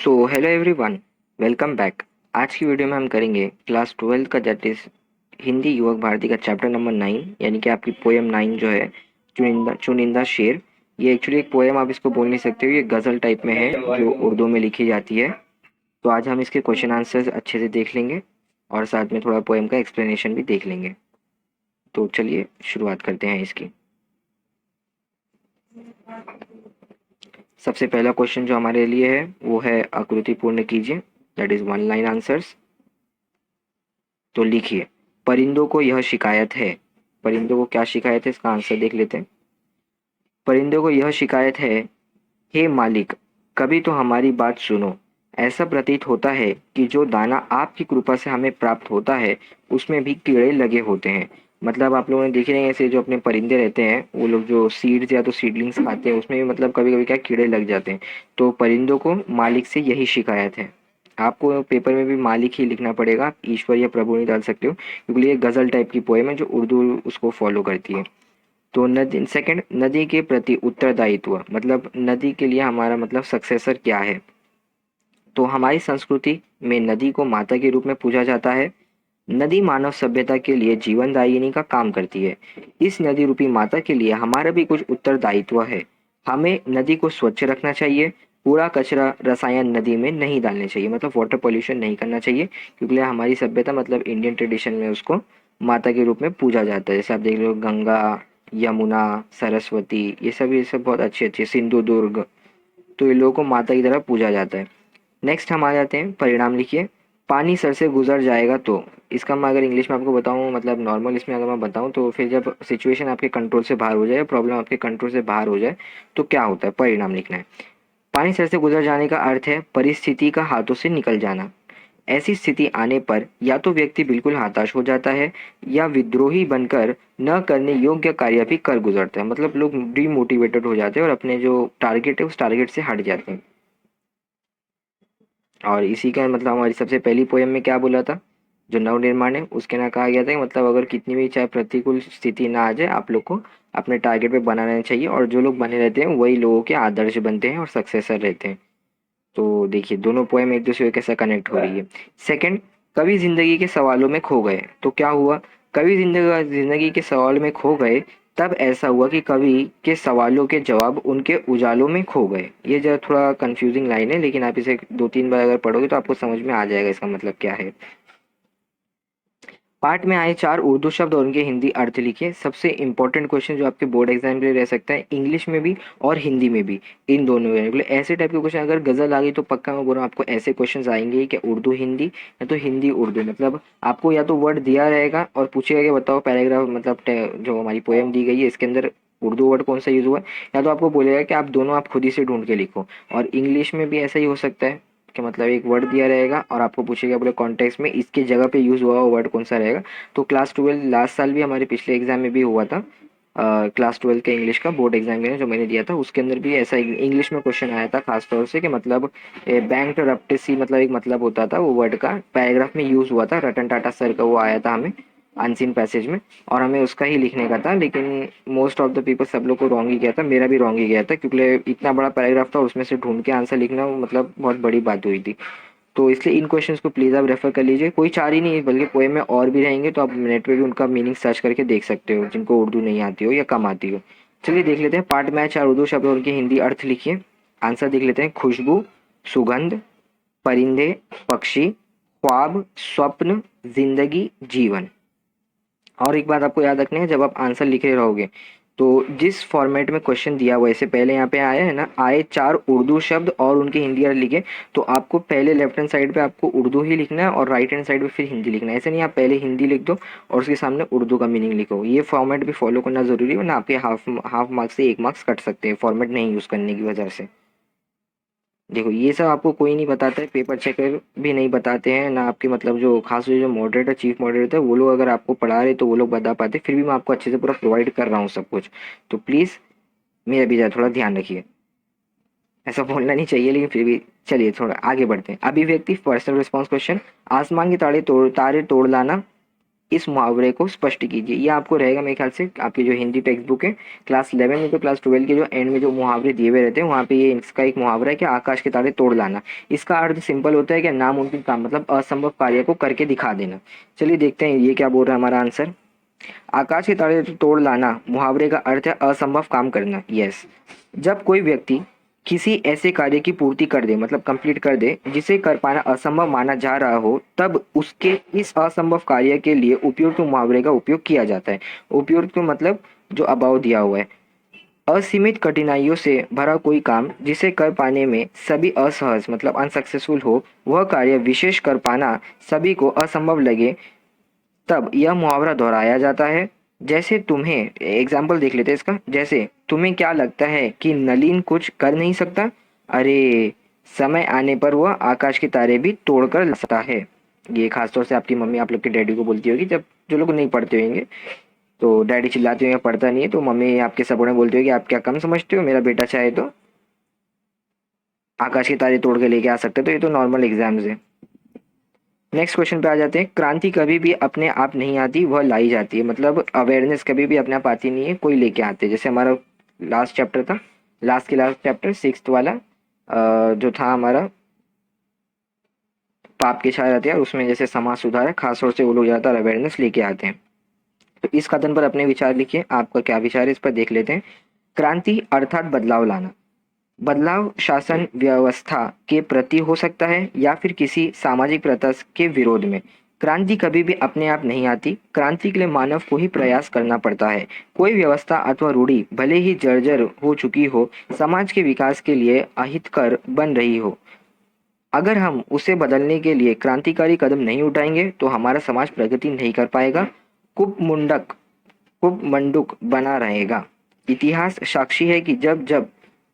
So hello everyone, welcome back. आज की video में हम करेंगे क्लास 12 का दैट इज हिंदी युवक भारती का चैप्टर नंबर 9, यानी कि आपकी पोएम 9 जो है चुनिंदा चुनिंदा शेर। ये एक्चुअली एक पोएम आप इसको बोल नहीं सकते हो, ये गज़ल टाइप में है जो उर्दू में लिखी जाती है। तो आज हम इसके क्वेश्चन आंसर्स अच्छे से देख लेंगे और साथ में थोड़ा पोएम का एक्सप्लेनेशन भी देख लेंगे। तो चलिए शुरुआत करते हैं इसकी। सबसे पहला क्वेश्चन जो हमारे लिए है वो है आकृति पूर्ण कीजिए, that is one line answers. तो लिखिए, परिंदों को यह शिकायत है। परिंदों को क्या शिकायत है, इसका आंसर देख लेते हैं। परिंदों को यह शिकायत है, हे मालिक, कभी तो हमारी बात सुनो। ऐसा प्रतीत होता है कि जो दाना आपकी कृपा से हमें प्राप्त होता है उसमें भी कीड़े लगे होते हैं। मतलब आप लोगों ने देखे नहीं, ऐसे जो अपने परिंदे रहते हैं वो लोग जो सीड्स या तो सीडलिंग्स खाते हैं उसमें भी मतलब कभी कभी क्या कीड़े लग जाते हैं। तो परिंदों को मालिक से यही शिकायत है। आपको पेपर में भी मालिक ही लिखना पड़ेगा, आप ईश्वर या प्रभु नहीं डाल सकते हो, क्योंकि ये गजल टाइप की पोएम है जो उर्दू उसको फॉलो करती है। तो नदी सेकंड, नदी के प्रति उत्तरदायित्व, मतलब नदी के लिए हमारा मतलब सक्सेसर क्या है। तो हमारी संस्कृति में नदी को माता के रूप में पूजा जाता है। नदी मानव सभ्यता के लिए जीवन दायिनी का काम करती है। इस नदी रूपी माता के लिए हमारा भी कुछ उत्तरदायित्व है। हमें नदी को स्वच्छ रखना चाहिए। कूड़ा कचरा रसायन नदी में नहीं डालने चाहिए, मतलब वाटर पोल्यूशन नहीं करना चाहिए, क्योंकि हमारी सभ्यता मतलब इंडियन ट्रेडिशन में उसको माता के रूप में पूजा जाता है। जैसे आप देख लो गंगा, यमुना, सरस्वती, ये सब बहुत अच्छे अच्छे, सिंधु दुर्ग, तो ये लोगों को माता की तरह पूजा जाता है। नेक्स्ट हम आ जाते हैं, परिणाम लिखिए। पानी सर से गुजर जाएगा तो, इसका मैं अगर इंग्लिश में आपको बताऊं, मतलब नॉर्मल इसमें अगर मैं बताऊं तो फिर जब सिचुएशन आपके कंट्रोल से बाहर हो जाए, प्रॉब्लम आपके कंट्रोल से बाहर हो जाए तो क्या होता है, परिणाम लिखना है। पानी सर से गुजर जाने का अर्थ है परिस्थिति का हाथों से निकल जाना। ऐसी स्थिति आने पर या तो व्यक्ति बिल्कुल हताश हो जाता है या विद्रोही बनकर न करने योग्य कार्य भी कर गुजरता है, मतलब लोग डिमोटिवेटेड हो जाते हैं और अपने जो टारगेट है उस टारगेट से हट जाते हैं। और इसी का मतलब हमारी सबसे पहली पोयम में क्या बोला था, जो नव निर्माण है उसके ना कहा गया था कि मतलब अगर कितनी भी चाहे प्रतिकूल स्थिति ना आ जाए आप लोग को अपने टारगेट पे बना रहना चाहिए, और जो लोग बने रहते हैं वही लोगों के आदर्श बनते हैं और सक्सेसर रहते हैं। तो देखिए दोनों पोएम एक दूसरे के कैसे कनेक्ट हो रही है। सेकंड, कवि जिंदगी के सवालों में खो गए तो क्या हुआ। कवि जिंदगी के सवाल में खो गए तब ऐसा हुआ कि कवि के सवालों के जवाब उनके उजालों में खो गए। ये जरा थोड़ा कंफ्यूजिंग लाइन है, लेकिन आप इसे दो तीन बार अगर पढ़ोगे तो आपको समझ में आ जाएगा इसका मतलब क्या है। पाठ में आए चार उर्दू शब्द और उनके हिंदी अर्थ लिखिए। सबसे इंपॉर्टेंट क्वेश्चन जो आपके बोर्ड एग्जाम के लिए रह सकता है, इंग्लिश में भी और हिंदी में भी, इन दोनों में। मतलब ऐसे टाइप के क्वेश्चन अगर गजल आ गई तो पक्का मैं बोल रहा हूँ आपको ऐसे क्वेश्चन आएंगे कि उर्दू हिंदी या तो हिंदी उर्दू, मतलब आपको या तो वर्ड दिया रहेगा और पूछेगा कि बताओ पैराग्राफ, मतलब जो हमारी पोएम दी गई है इसके अंदर उर्दू वर्ड कौन सा यूज हुआ है, या तो आपको बोलेगा कि आप दोनों आप खुद ही से ढूंढ के लिखो। और इंग्लिश में भी ऐसा ही हो सकता है कि मतलब एक वर्ड दिया रहेगा और आपको पूछेगा बोले कॉन्टेक्स्ट में इसके जगह पे यूज हुआ वर्ड कौन सा रहेगा। तो क्लास 12 लास्ट साल भी हमारे पिछले एग्जाम में भी हुआ था। क्लास 12 के इंग्लिश का बोर्ड एग्जाम में जो मैंने दिया था उसके अंदर भी ऐसा इंग्लिश में क्वेश्चन आया था, खास तौर से कि मतलब बैंक रप्टेसी, मतलब एक मतलब होता था वो वर्ड का, पैराग्राफ में यूज हुआ था, रतन टाटा सर का वो आया था हमें अनसीन पैसेज में, और हमें उसका ही लिखने का था। लेकिन मोस्ट ऑफ द पीपल, सब लोग को रॉन्ग ही गया था, मेरा भी रॉन्ग ही गया था, क्योंकि इतना बड़ा पैराग्राफ था उसमें से ढूंढ के आंसर लिखना मतलब बहुत बड़ी बात हुई थी। तो इसलिए इन क्वेश्चंस को प्लीज़ आप रेफर कर लीजिए। कोई चार ही नहीं है बल्कि पोएम में और भी रहेंगे, तो आप नेट पे भी उनका मीनिंग सर्च करके देख सकते हो जिनको उर्दू नहीं आती हो या कम आती हो। चलिए देख लेते हैं, पार्ट में चार उर्दू शब्द और उनके हिंदी अर्थ लिखिए। आंसर देख लेते हैं, खुशबू, सुगंध, परिंदे, पक्षी, ख्वाब, स्वप्न, जिंदगी, जीवन। और एक बात आपको याद रखनी है, जब आप आंसर लिख रहे रहोगे तो जिस फॉर्मेट में क्वेश्चन दिया हुआ है, इससे पहले यहाँ पे आया है ना, आए चार उर्दू शब्द और उनके हिंदी अर्थ लिखे, तो आपको पहले लेफ्ट हैंड साइड पे आपको उर्दू ही लिखना है और राइट हैंड साइड पे फिर हिंदी लिखना है। ऐसे नहीं आप पहले हिंदी लिख दो और उसके सामने उर्दू का मीनिंग लिखो। ये फॉर्मेट भी फॉलो करना जरूरी है, वरना आपके हाफ मार्क्स से एक मार्क्स कट सकते हैं फॉर्मेट नहीं यूज करने की वजह से। देखो ये सब आपको कोई नहीं बताता है, पेपर चेकर भी नहीं बताते हैं ना, आपके मतलब जो खास जो मॉडरेटर चीफ मॉडरेटर है वो लोग अगर आपको पढ़ा रहे तो वो लोग बता पाते, फिर भी मैं आपको अच्छे से पूरा प्रोवाइड कर रहा हूँ सब कुछ। तो प्लीज़ मेरा भी जरा थोड़ा ध्यान रखिए। ऐसा बोलना नहीं चाहिए लेकिन फिर भी चलिए थोड़ा आगे बढ़ते हैं। अभिव्यक्ति पर्सनल रिस्पॉन्स क्वेश्चन, आसमान के तारे तोड़ लाना, इस मुहावरे को स्पष्ट कीजिए। ये आपको रहेगा मेरे ख्याल से आपकी जो हिंदी टेक्स्ट बुक है क्लास 11 में, तो क्लास 12 के जो एंड में जो मुहावरे दिए हुए रहते हैं वहाँ पे ये इसका एक मुहावरा है कि आकाश के तारे तोड़ लाना। इसका अर्थ सिंपल होता है कि नामुमकिन काम मतलब असंभव कार्य को करके दिखा देना। चलिए देखते हैं ये क्या बोल रहा है हमारा आंसर। आकाश के तारे तोड़ लाना मुहावरे का अर्थ है असंभव काम करना। यस, जब कोई व्यक्ति किसी ऐसे कार्य की पूर्ति कर दे मतलब कंप्लीट कर दे जिसे कर पाना असंभव माना जा रहा हो, तब उसके इस असंभव कार्य के लिए उपयुक्त मुहावरे का उपयोग किया जाता है। उपयुक्त मतलब जो अभाव दिया हुआ है। असीमित कठिनाइयों से भरा कोई काम जिसे कर पाने में सभी असहज मतलब अनसक्सेसफुल हो, वह कार्य विशेष कर पाना सभी को असंभव लगे, तब यह मुहावरा दोहराया जाता है। जैसे तुम्हें एग्जाम्पल देख लेते हैं इसका। जैसे तुम्हें क्या लगता है कि नलिन कुछ कर नहीं सकता? अरे, समय आने पर वह आकाश के तारे भी तोड़कर ला सकता है। ये खासतौर से आपकी मम्मी आप लोग के डैडी को बोलती होगी, जब जो लोग नहीं पढ़ते होंगे तो डैडी चिल्लाते होंगे पढ़ता नहीं है, तो मम्मी आपके सपोर्ट में बोलती होगी आप क्या कम समझते हो, मेरा बेटा चाहे तो आकाश के तारे तोड़ के लेके आ सकते हैं। तो ये तो नॉर्मल एग्जाम्स है। नेक्स्ट क्वेश्चन पे आ जाते हैं। क्रांति कभी भी अपने आप नहीं आती, वह लाई जाती है। मतलब अवेयरनेस कभी भी अपने आप आती नहीं है, कोई लेके आते हैं। जैसे हमारा लास्ट चैप्टर था, लास्ट चैप्टर 6th वाला जो था हमारा पाप के छाया रहते हैं, उसमें जैसे समाज सुधार है, खासतौर से वो लोग ज़्यादातर अवेयरनेस लेके आते हैं। तो इस कथन पर अपने विचार लिखिए, आपका क्या विचार है इस पर देख लेते हैं। क्रांति अर्थात बदलाव लाना। बदलाव शासन व्यवस्था के प्रति हो सकता है या फिर किसी सामाजिक प्रथा के विरोध में। क्रांति कभी भी अपने आप नहीं आती, क्रांति के लिए मानव को ही प्रयास करना पड़ता है। कोई व्यवस्था अथवा रूढ़ी भले ही जर्जर हो चुकी हो, समाज के विकास के लिए अहितकर बन रही हो, अगर हम उसे बदलने के लिए क्रांतिकारी कदम नहीं उठाएंगे तो हमारा समाज प्रगति नहीं कर पाएगा, कुपमुंडक कुपमंडुक बना रहेगा। इतिहास साक्षी है कि जब जब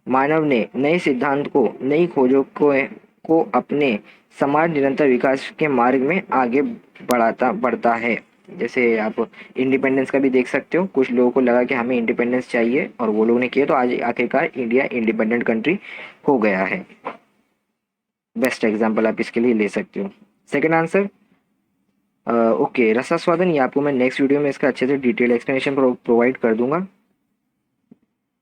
मानव ने नए सिद्धांत को नई खोजों को अपने समाज निरंतर विकास के मार्ग में आगे बढ़ता है। जैसे आप इंडिपेंडेंस का भी देख सकते हो, कुछ लोगों को लगा कि हमें इंडिपेंडेंस चाहिए और वो लोग ने किया, तो आज आखिरकार इंडिया इंडिपेंडेंट कंट्री हो गया है। बेस्ट एग्जाम्पल आप इसके लिए ले सकते हो। सेकेंड आंसर ओके, रसास्वादन। ये आपको मैं नेक्स्ट वीडियो में इसका अच्छे से डिटेल एक्सप्लेनेशन प्रोवाइड कर दूंगा।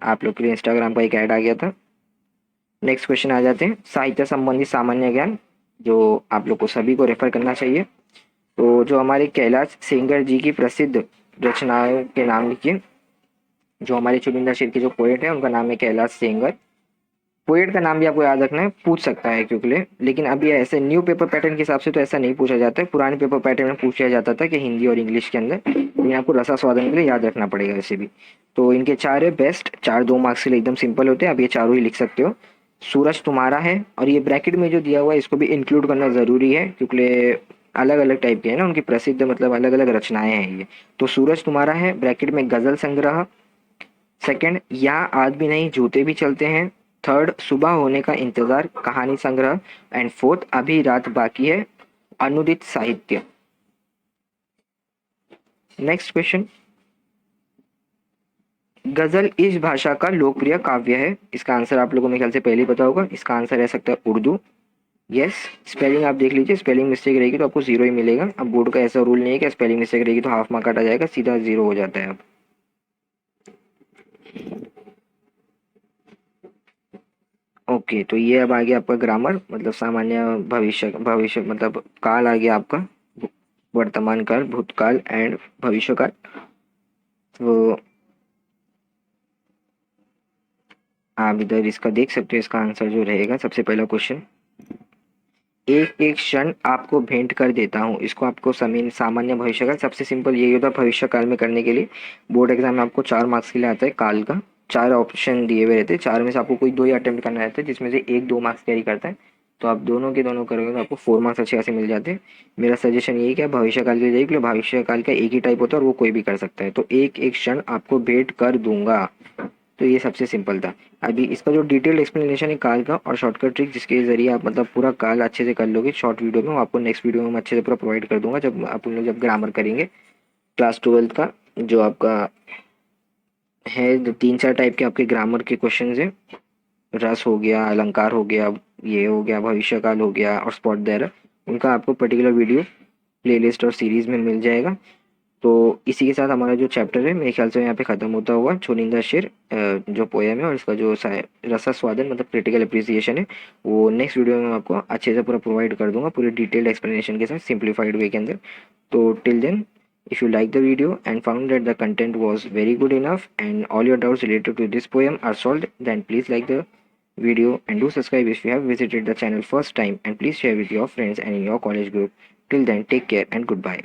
आप लोग के लिए इंस्टाग्राम का एक ऐड आ गया था। नेक्स्ट क्वेश्चन आ जाते हैं। साहित्य संबंधी सामान्य ज्ञान, जो आप लोग को सभी को रेफर करना चाहिए। तो जो हमारे कैलाश सेंगर जी की प्रसिद्ध रचनाओं के नाम लिखिए। जो हमारे चुनिंदा शेर के जो पोएट है उनका नाम है कैलाश सेंगर। पोएट का नाम भी आपको याद रखना है, पूछ सकता है क्योंकि लेकिन अभी ऐसे न्यू पेपर पैटर्न के हिसाब से तो ऐसा नहीं पूछा जाता है। पुराने पेपर पैटर्न में पूछा जाता था कि हिंदी और इंग्लिश के अंदर, लेकिन आपको रसा स्वादन के लिए याद रखना पड़ेगा ऐसे भी। तो इनके चार है बेस्ट, चार 2 मार्क्स के लिए एकदम सिंपल होते हैं, आप ये चारों ही लिख सकते हो। सूरज तुम्हारा है, और ये ब्रैकेट में जो दिया हुआ है इसको भी इंक्लूड करना जरूरी है क्योंकि अलग अलग टाइप के हैं ना उनकी प्रसिद्ध मतलब अलग अलग रचनाएं हैं ये। तो सूरज तुम्हारा है ब्रैकेट में गजल संग्रह। सेकंड, यहाँ आज भी नहीं जूते भी चलते हैं। थर्ड, सुबह होने का इंतजार कहानी संग्रह। एंड फोर्थ, अभी रात बाकी है अनुदित साहित्य। नेक्स्ट क्वेश्चन, गजल इस भाषा का लोकप्रिय काव्य है। इसका आंसर आप लोगों को मेरे ख्याल से पहले ही पता होगा। इसका आंसर रह सकता है उर्दू। यस, स्पेलिंग आप देख लीजिए, स्पेलिंग मिस्टेक रहेगी तो आपको जीरो ही मिलेगा। अब बोर्ड का ऐसा रूल नहीं है कि स्पेलिंग मिस्टेक रहेगी तो हाफ मार्क काटा जाएगा, सीधा जीरो हो जाता है। अब ओके, तो ये अब आ गया आपका ग्रामर मतलब सामान्य भविष्य भविष्य मतलब काल आ गया आपका, वर्तमान काल, भूतकाल एंड भविष्य काल। तो आप इधर इसका देख सकते हो, इसका आंसर जो रहेगा सबसे पहला क्वेश्चन, एक एक क्षण आपको भेंट कर देता हूँ। इसको आपको समीन सामान्य भविष्य काल, सबसे सिंपल यही होता है भविष्य काल में करने के लिए। बोर्ड एग्जाम में आपको 4 मार्क्स के लिए आता है काल का। 4 ऑप्शन दिए हुए रहते हैं, 4 में से आपको कोई 2 ही अटेम्प्ट करना रहता है जिसमें से एक 2 मार्क्स कैरी करता है। तो आप दोनों के दोनों करोगे तो आपको 4 मार्क्स अच्छे खासे मिल जाते हैं। मेरा सजेशन यही कि आप भविष्य काल के लिए जाइए क्योंकि भविष्य काल का एक ही टाइप होता है और वो कोई भी कर सकता है। तो एक एक क्षण आपको भेंट कर दूंगा, तो ये सबसे सिंपल था। अभी इसका जो डिटेल्ड एक्सप्लेनेशन है काल का और शॉर्टकट ट्रिक जिसके जरिए आप मतलब पूरा काल अच्छे से कर लोगे शॉर्ट वीडियो में, वो आपको नेक्स्ट वीडियो में मैं अच्छे से पूरा प्रोवाइड कर दूंगा जब आप लोग जब ग्रामर करेंगे क्लास 12 का। जो आपका है 3-4 टाइप के आपके ग्रामर के क्वेश्चन है, रस हो गया, अलंकार हो गया, ये हो गया, भविष्य काल हो गया और स्पॉट देयर, उनका आपको पर्टिकुलर वीडियो प्लेलिस्ट और सीरीज में मिल जाएगा। तो इसी के साथ हमारा जो चैप्टर है मेरे ख्याल से यहाँ पे ख़त्म होता हुआ चुनिंदा शेर जो पोएम है और इसका जो रसा स्वादन मतलब क्रिटिकल अप्रिसिएशन है वो नेक्स्ट वीडियो में मैं आपको अच्छे से पूरा प्रोवाइड कर दूंगा पूरी डिटेल्ड एक्सप्लेनेशन के साथ सिंप्लीफाइड वे के अंदर। तो till then, if you like the video and found that the content was very good enough and all your doubts related to this poem are solved, then please like the video and do subscribe if you have visited the channel first time, and please share with your friends and in your college group. Till then, take care and goodbye.